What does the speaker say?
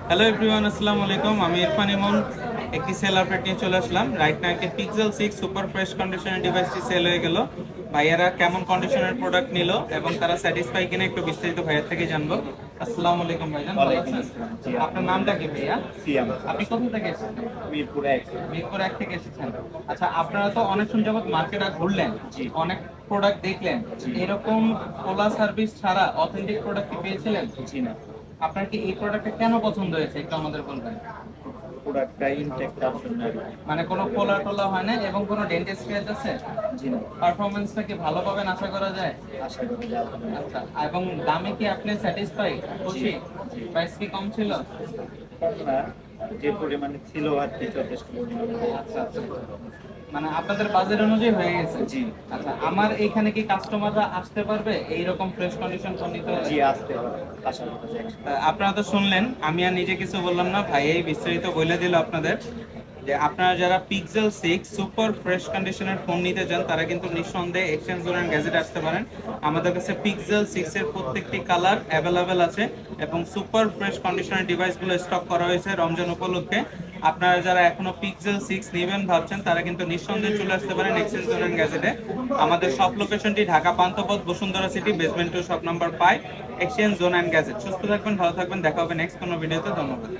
Hello everyone, আসসালামু আলাইকুম। আমি ইরফান ইমন একটি সেল আপডেট নিয়ে চলে আসলাম। রাইট নাও একটি পিক্সেল 6 সুপার ফ্রেশ কন্ডিশনের ডিভাইসটি সেল হয়ে গেল। ভাইয়ারা কেমন কন্ডিশনের প্রোডাক্ট নিল এবং তারা স্যাটিসফাই কিনা একটু বিস্তারিত ভাইয়ার থেকে জানবো। আসসালামু আলাইকুম ভাইজান, ভালো ওয়ালাইকুম আছেন? আসসালাম। জি, আপনার নামটা কি ভাইয়া? সিয়াম। আপনি কোথা থেকে এসেছেন? মিরপুর এক। মিরপুর এক থেকে এসেছেন। আচ্ছা, আপনারা তো অনেকক্ষণ যাবত মার্কেটে ঘুরলেন, জি। অনেক প্রোডাক্ট দেখলেন, জি। এরকম খোলা সার্ভিস ছাড়া অথেন্টিক প্রোডাক্ট কি পেয়েছিলেন? জি না, আপনার কি এই প্রোডাক্টটা কেন পছন্দ হয়েছে একটু আমাদের বলবেন। প্রোডাক্টটা ইনটেকটা আপনার। মানে কোনো ফোলা টোলা হয় না এবং কোনো ডেন্টাল স্ক্র্যাচ আছে? জি না, পারফরম্যান্সটা কি ভালো পাবেন আশা করা যায়? আশা করি যে আচ্ছা, এবং দামে কি আপনি স্যাটিসফাই, খুশি? প্রাইস কি কম ছিল? কম না, যে পরিমাণে ছিল আর কি যথেষ্ট পরিমাণে। আচ্ছা আচ্ছা, মানে আপনাদের বাজেট অনুযায়ী হয়ে গেছে। জি। আচ্ছা, আমার এইখানে কি কাস্টমাররা আসতে পারবে এইরকম ফ্রেশ কন্ডিশন ফোন নিতে হলে? জি, আসতে হবে, আশা করা যায়। আপনারা তো শুনলেন, আমি আর নিজে কিছু বললাম না, ভাই এই বিস্তারিত বলে দিল আপনাদের যে আপনারা যারা পিক্সেল 6 সুপার ফ্রেশ কন্ডিশনের ফোন নিতে চান তারা কিন্তু নিঃসন্দেহে এক্সচেঞ্জ জোন গ্যাজেট আসতে পারেন। আমাদের কাছে পিক্সেল 6 এর প্রত্যেকটি কালার অ্যাভেলেবেল আছে এবং সুপার ফ্রেশ কন্ডিশনের ডিভাইসগুলো স্টক করা হয়েছে রমজান উপলক্ষে। আপনারা যারা এখনো পিক্সেল 6 নেবেন ভাবছেন তারা কিন্তু নিঃসন্দেহে চলে আসতে পারেন এক্সচেঞ্জ জোন গ্যাজেটে। আমাদের শপ লোকেশনটি Dhaka Panthapath Bashundhara city basement 2 shop number 5 exchange zone and gadget. সুস্থ থাকবেন, ভালো থাকবেন, দেখা হবে নেক্সট কোনো ভিডিওতে। ধন্যবাদ।